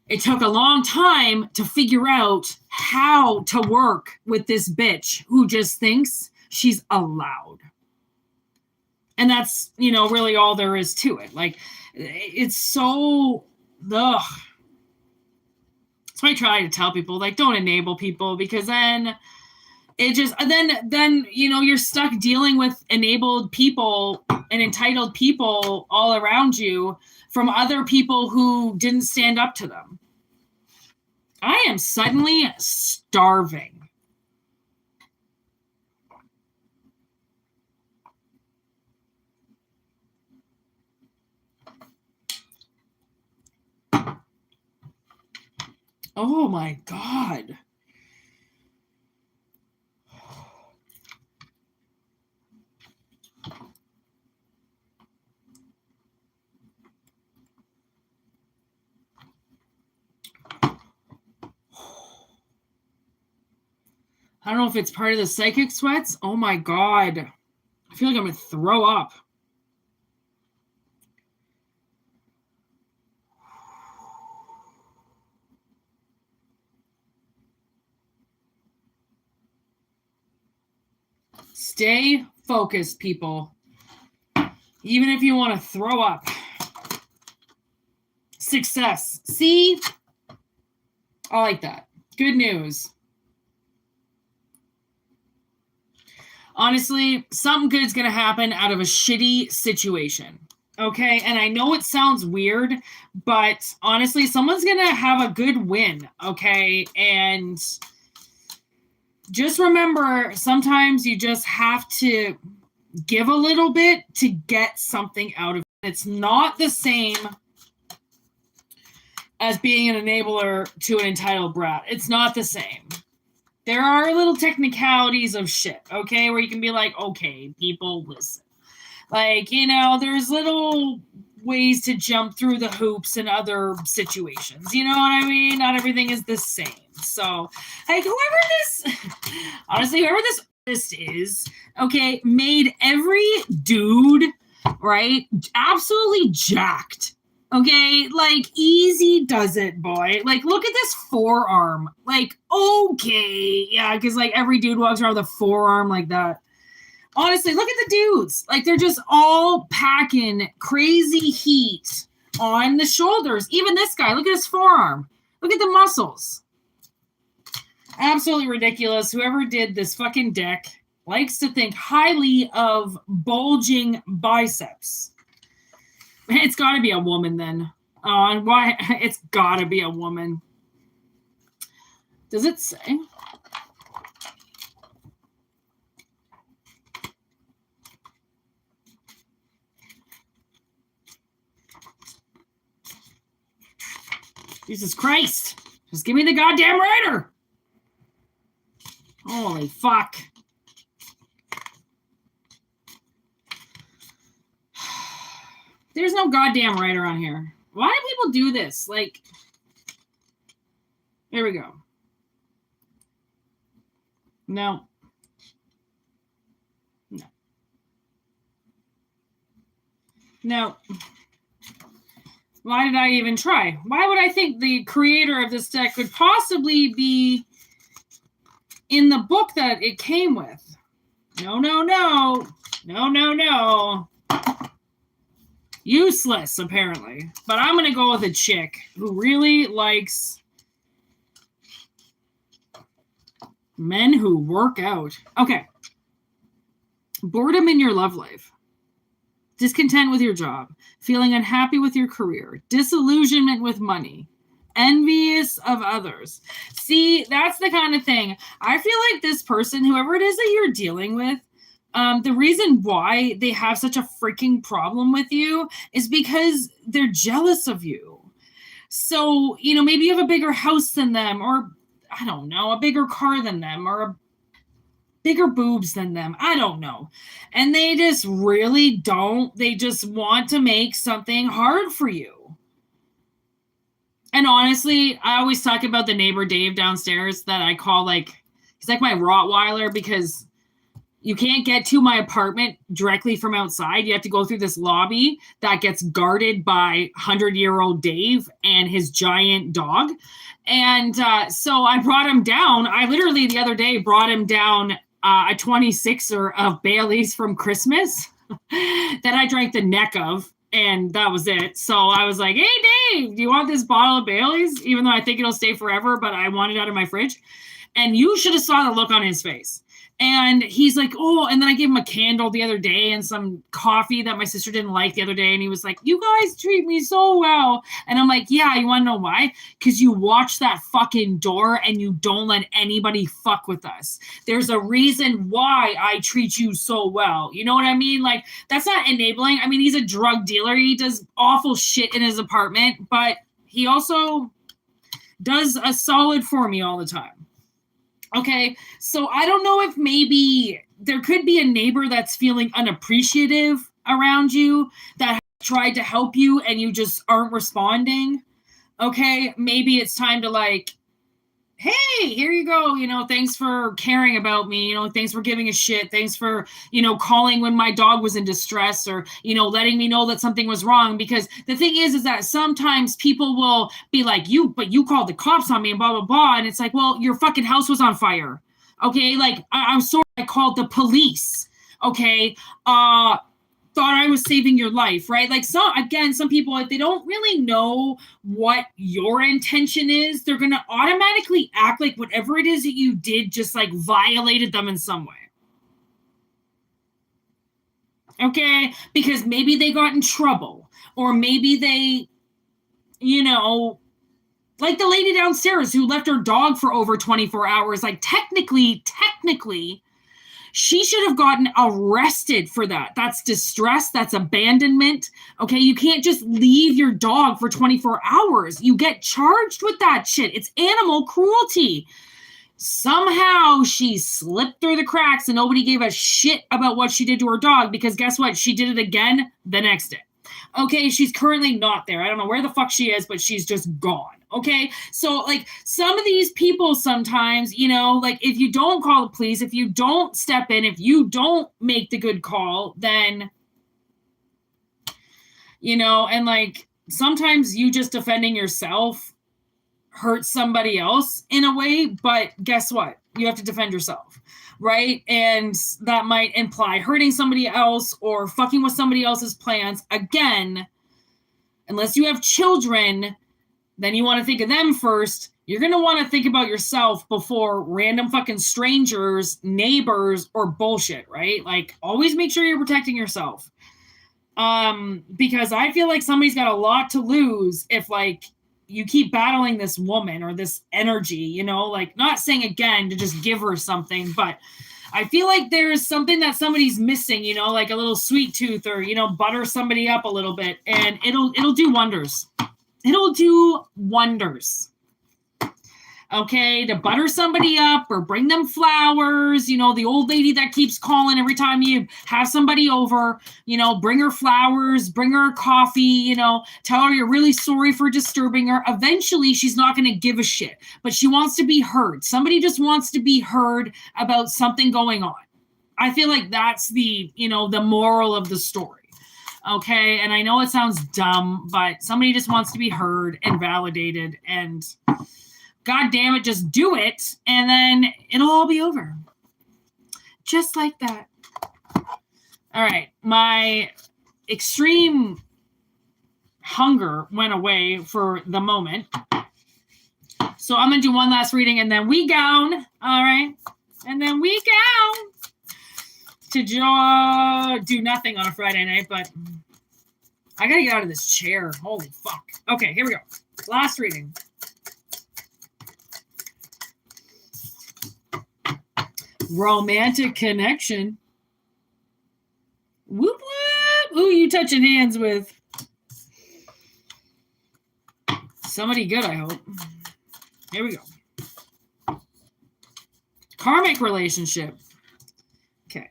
it took a long time to figure out how to work with this bitch who just thinks she's allowed. And that's, you know, really all there is to it. Like, it's so, ugh. So I try to tell people, like, don't enable people, because then it just, then, you know, you're stuck dealing with enabled people and entitled people all around you from other people who didn't stand up to them. I am suddenly starving. Oh my God. I don't know if it's part of the psychic sweats. Oh my God. I feel like I'm going to throw up. Stay focused, people. Even if you want to throw up. Success. See? I like that. Good news. Honestly, something good's going to happen out of a shitty situation. Okay? And I know it sounds weird, but honestly, someone's going to have a good win. Okay? And just remember, sometimes you just have to give a little bit to get something out of it. It's not the same as being an enabler to an entitled brat. It's not the same. There are little technicalities of shit, okay, where you can be like, okay, people, listen. Like, you know, there's little ways to jump through the hoops in other situations. You know what I mean? Not everything is the same. So, like, whoever this artist is, okay, made every dude, right, absolutely jacked. Okay, like, easy does it, boy. Like, look at this forearm. Like, okay, yeah, because, like, every dude walks around with a forearm like that. Honestly, look at the dudes. Like, they're just all packing crazy heat on the shoulders. Even this guy, look at his forearm. Look at the muscles. Absolutely ridiculous. Whoever did this fucking deck likes to think highly of bulging biceps. It's got to be a woman then. And why? It's got to be a woman. Does it say? Jesus Christ. Just give me the goddamn writer. Holy fuck. There's no goddamn writer on here. Why do people do this? Like, here we go. No. Now, why did I even try? Why would I think the creator of this deck could possibly be in the book that it came with? No, no, no. No, no, no. Useless, apparently. But I'm going to go with a chick who really likes men who work out. Okay. Boredom in your love life. Discontent with your job. Feeling unhappy with your career. Disillusionment with money. Envious of others. See, that's the kind of thing. I feel like this person, whoever it is that you're dealing with, the reason why they have such a freaking problem with you is because they're jealous of you. So, maybe you have a bigger house than them, or I don't know, a bigger car than them, or bigger boobs than them. I don't know. And they just really don't. They just want to make something hard for you. And honestly, I always talk about the neighbor Dave downstairs that I call he's like my Rottweiler, because you can't get to my apartment directly from outside. You have to go through this lobby that gets guarded by 100-year-old Dave and his giant dog. And so I brought him down. I literally the other day brought him down a 26er of Bailey's from Christmas that I drank the neck of. And that was it. So I was like, hey, Dave, do you want this bottle of Bailey's? Even though I think it'll stay forever, but I want it out of my fridge. And you should have saw the look on his face. And he's like, oh, and then I gave him a candle the other day and some coffee that my sister didn't like the other day. And he was like, you guys treat me so well. And I'm like, yeah, you want to know why? Because you watch that fucking door and you don't let anybody fuck with us. There's a reason why I treat you so well. You know what I mean? Like, that's not enabling. I mean, he's a drug dealer. He does awful shit in his apartment, but he also does a solid for me all the time. Okay, so I don't know if maybe there could be a neighbor that's feeling unappreciative around you, that tried to help you and you just aren't responding. Okay, maybe it's time to hey, here you go. Thanks for caring about me. Thanks for giving a shit. Thanks for, calling when my dog was in distress, or, letting me know that something was wrong. Because the thing is that sometimes people will be like, but you called the cops on me and blah, blah, blah. And it's like, well, your fucking house was on fire. Okay. I'm sorry. I called the police. Okay. Thought I was saving your life, right? Some people, if they don't really know what your intention is, they're going to automatically act like whatever it is that you did just violated them in some way. Okay? Because maybe they got in trouble, or maybe they, like the lady downstairs who left her dog for over 24 hours, technically, she should have gotten arrested for that. That's distress. That's abandonment. Okay, you can't just leave your dog for 24 hours. You get charged with that shit. It's animal cruelty. Somehow she slipped through the cracks and nobody gave a shit about what she did to her dog, because guess what? She did it again the next day. Okay, she's currently not there. I don't know where the fuck she is, but she's just gone. Okay, so some of these people sometimes, if you don't call the police, if you don't step in, if you don't make the good call, then, and sometimes you just defending yourself hurts somebody else in a way, but guess what? You have to defend yourself, right? And that might imply hurting somebody else or fucking with somebody else's plans. Again, unless you have children, then you want to think of them first. You're going to want to think about yourself before random fucking strangers, neighbors, or bullshit, right? Always make sure you're protecting yourself. Because I feel like somebody's got a lot to lose if you keep battling this woman or this energy, not saying again to just give her something, but I feel like there's something that somebody's missing, like a little sweet tooth, or, butter somebody up a little bit, and it'll do wonders. It'll do wonders. Okay, to butter somebody up or bring them flowers, the old lady that keeps calling every time you have somebody over, bring her flowers, bring her coffee, tell her you're really sorry for disturbing her. Eventually, she's not going to give a shit, but she wants to be heard. Somebody just wants to be heard about something going on. I feel like that's the, the moral of the story. Okay. And I know it sounds dumb, but somebody just wants to be heard and validated, and God damn it, just do it. And then it'll all be over. Just like that. All right. My extreme hunger went away for the moment. So I'm going to do one last reading and then we gown. All right. And then we gown to do nothing on a Friday night, but I got to get out of this chair. Holy fuck. Okay, here we go. Last reading. Romantic connection. Whoop whoop. Who you touching hands with? Somebody good, I hope. Here we go. Karmic relationship. Okay.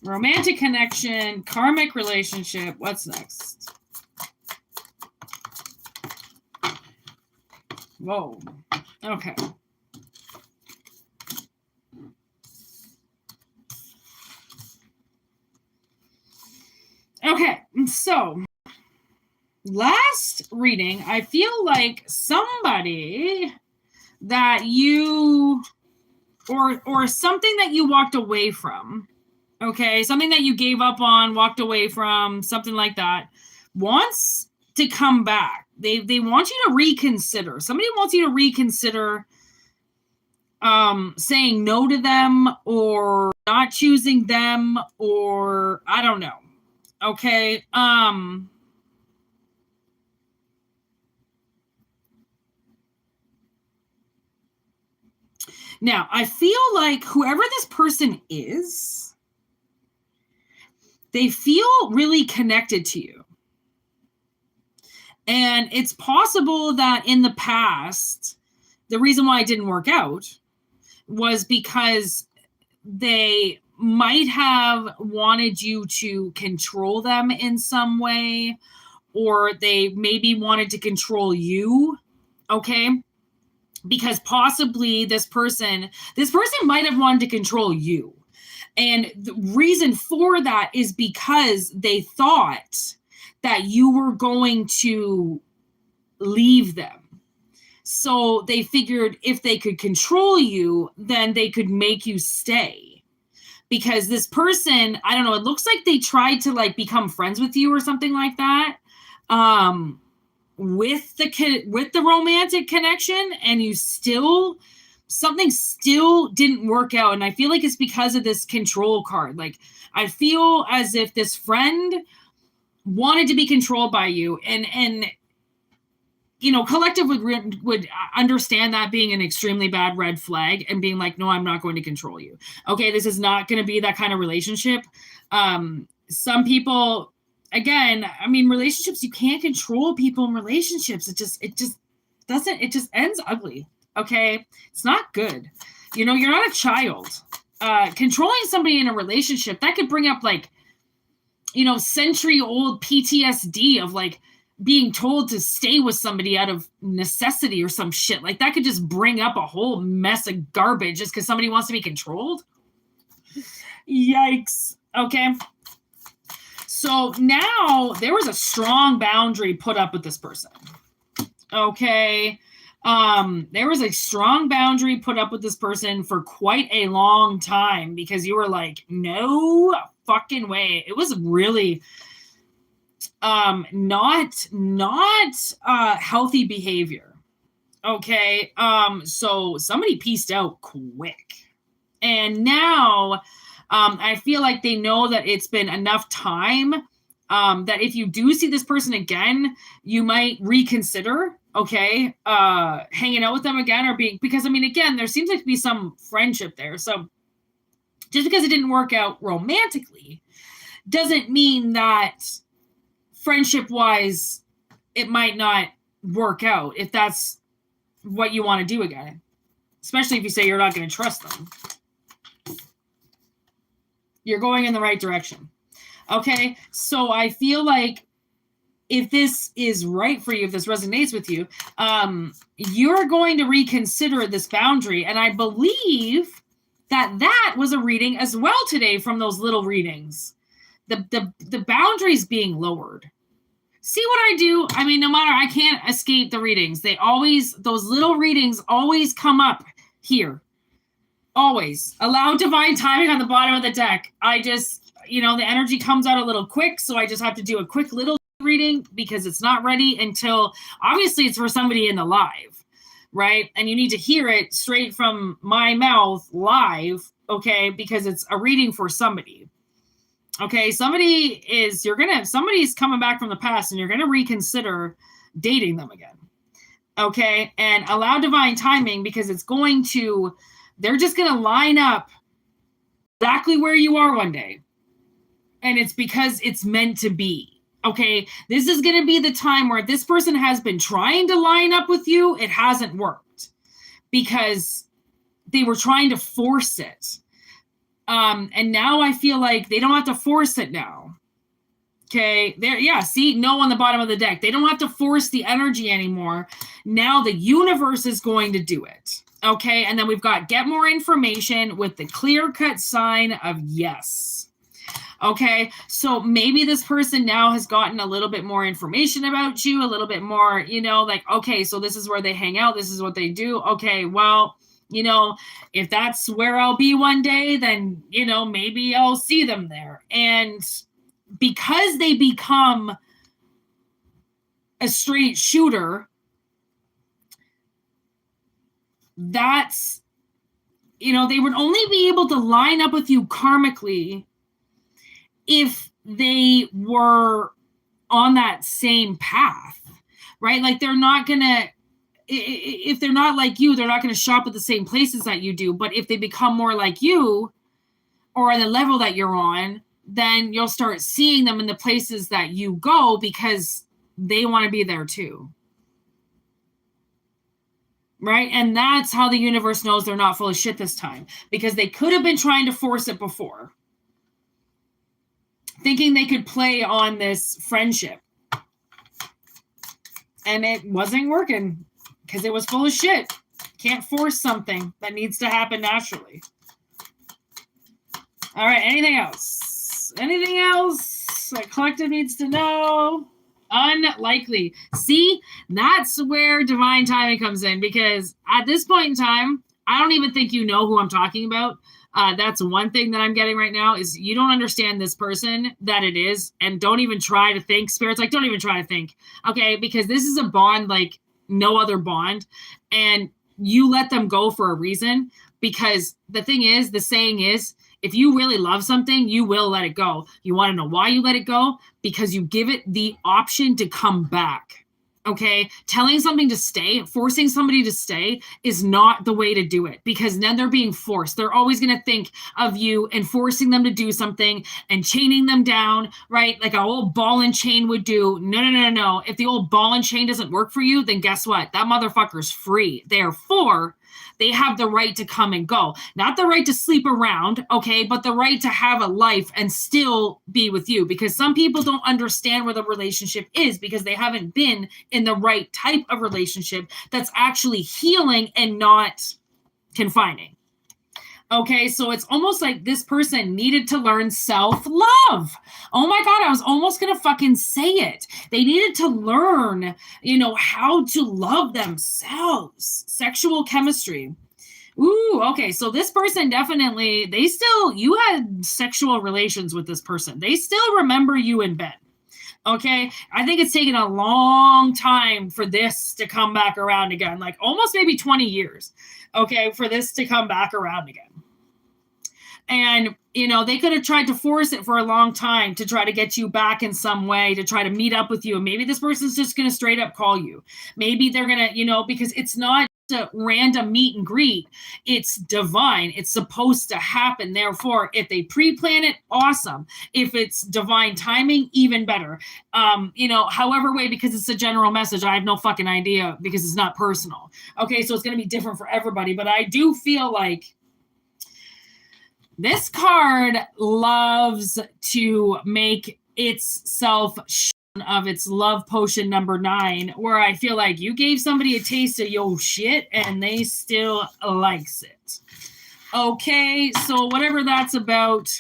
Romantic connection, karmic relationship. What's next? Whoa. Okay. Okay, so last reading, I feel like somebody that you or something that you walked away from, okay, something that you gave up on, walked away from, something like that, wants to come back. They want you to reconsider. Somebody wants you to reconsider saying no to them or not choosing them, or I don't know. Okay. Now, I feel like whoever this person is, they feel really connected to you. And it's possible that in the past, the reason why it didn't work out was because they might have wanted you to control them in some way, or they maybe wanted to control you, okay? Because possibly this person might have wanted to control you. And the reason for that is because they thought that you were going to leave them. So they figured if they could control you, then they could make you stay. Because this person, I don't know, it looks like they tried to like become friends with you or something like that. With the romantic connection, and something still didn't work out. And I feel like it's because of this control card. Like, I feel as if this friend wanted to be controlled by you, and you know, collective would understand that being an extremely bad red flag and being like, no, I'm not going to control you. Okay, this is not going to be that kind of relationship. Some people, again, I mean, relationships, you can't control people in relationships. It just ends ugly. Okay, it's not good. You know, you're not a child. Controlling somebody in a relationship, that could bring up like, you know, century-old PTSD of like being told to stay with somebody out of necessity or some shit. Like, that could just bring up a whole mess of garbage just because somebody wants to be controlled. Yikes. Okay. So now there was a strong boundary put up with this person. Okay. There was a strong boundary put up with this person for quite a long time because you were like, no fucking way. It was really not healthy behavior. Okay. So somebody pieced out quick. And now I feel like they know that it's been enough time that if you do see this person again, you might reconsider, okay, hanging out with them again, or because I mean, again, there seems like to be some friendship there. So just because it didn't work out romantically doesn't mean that friendship wise, it might not work out if that's what you want to do again, especially if you say you're not going to trust them. You're going in the right direction. Okay. So I feel like if this is right for you, if this resonates with you, you're going to reconsider this boundary. And I believe that was a reading as well today from those little readings. the boundaries being lowered. See what I do? I mean, no matter, I can't escape the readings. Those little readings always come up here. Always. Allow divine timing on the bottom of the deck. I just, the energy comes out a little quick, so I just have to do a quick little reading because it's not ready until, obviously it's for somebody in the live, right? And you need to hear it straight from my mouth live, okay? Because it's a reading for somebody. Okay, somebody's coming back from the past and you're going to reconsider dating them again. Okay, and allow divine timing because they're just going to line up exactly where you are one day. And it's because it's meant to be. Okay, this is going to be the time where this person has been trying to line up with you. It hasn't worked because they were trying to force it. And now I feel like they don't have to force it now. Okay, see, no on the bottom of the deck. They don't have to force the energy anymore. Now the universe is going to do it. Okay, and then we've got get more information with the clear-cut sign of yes. Okay, so maybe this person now has gotten a little bit more information about you, a little bit more, okay, so this is where they hang out. This is what they do. Okay, well, if that's where I'll be one day, then, maybe I'll see them there. And because they become a straight shooter, that's, they would only be able to line up with you karmically if they were on that same path, right? Like they're not going to, if they're not like you, they're not going to shop at the same places that you do. But if they become more like you or on the level that you're on, then you'll start seeing them in the places that you go because they want to be there too. Right? And that's how the universe knows they're not full of shit this time, because they could have been trying to force it before, thinking they could play on this friendship. And it wasn't working because it was full of shit. Can't force something that needs to happen naturally. All right, anything else? Anything else that collective needs to know? Unlikely. See, that's where divine timing comes in, because at this point in time, I don't even think you know who I'm talking about. That's one thing that I'm getting right now is you don't understand this person that it is, and don't even try to think. Spirit's like, don't even try to think. Okay, because this is a bond like no other bond, and you let them go for a reason, because the saying is, if you really love something, you will let it go. You want to know why you let it go? Because you give it the option to come back. Okay? Telling something to stay, forcing somebody to stay is not the way to do it, because then they're being forced. They're always going to think of you and forcing them to do something and chaining them down, right? Like an old ball and chain would do. No. If the old ball and chain doesn't work for you, then guess what? That motherfucker's free. Therefore, they have the right to come and go. Not the right to sleep around, okay, but the right to have a life and still be with you. Because some people don't understand where the relationship is because they haven't been in the right type of relationship that's actually healing and not confining. Okay, so it's almost like this person needed to learn self-love. Oh my God, I was almost going to fucking say it. They needed to learn, how to love themselves. Sexual chemistry. Ooh, okay, so this person definitely, you had sexual relations with this person. They still remember you in bed. Okay, I think it's taken a long time for this to come back around again, like almost maybe 20 years, okay, for this to come back around again. And, they could have tried to force it for a long time to try to get you back in some way, to try to meet up with you. And maybe this person's just going to straight up call you. Maybe they're going to, because it's not a random meet and greet. It's divine. It's supposed to happen. Therefore, if they pre-plan it, awesome. If it's divine timing, even better. However way, because it's a general message, I have no fucking idea because it's not personal. Okay, so it's going to be different for everybody. But I do feel like this card loves to make itself of its love potion number 9, where I feel like you gave somebody a taste of your shit and they still likes it. Okay, so whatever that's about,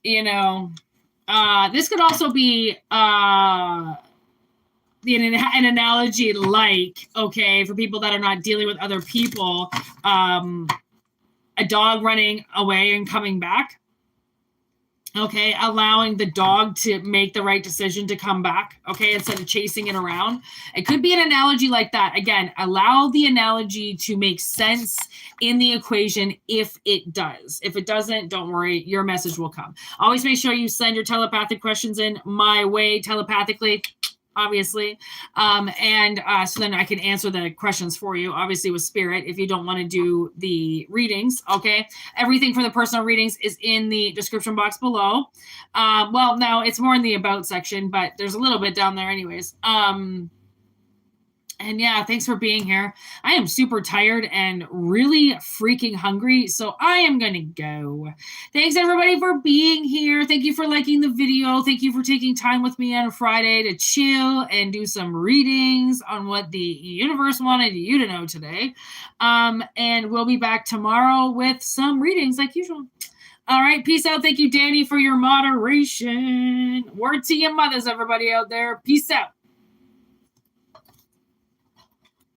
you know, this could also be an analogy like, okay, for people that are not dealing with other people, a dog running away and coming back. Okay, allowing the dog to make the right decision to come back, okay, instead of chasing it around. It could be an analogy like that. Again, allow the analogy to make sense in the equation if it does. If it doesn't, don't worry, your message will come. Always make sure you send your telepathic questions in my way telepathically, obviously. So then I can answer the questions for you, obviously with spirit, if you don't want to do the readings, okay? Everything for the personal readings is in the description box below. Well, no, it's more in the about section, but there's a little bit down there anyways. And yeah, thanks for being here. I am super tired and really freaking hungry, so I am going to go. Thanks, everybody, for being here. Thank you for liking the video. Thank you for taking time with me on a Friday to chill and do some readings on what the universe wanted you to know today. And we'll be back tomorrow with some readings like usual. All right, peace out. Thank you, Danny, for your moderation. Word to your mothers, everybody out there. Peace out.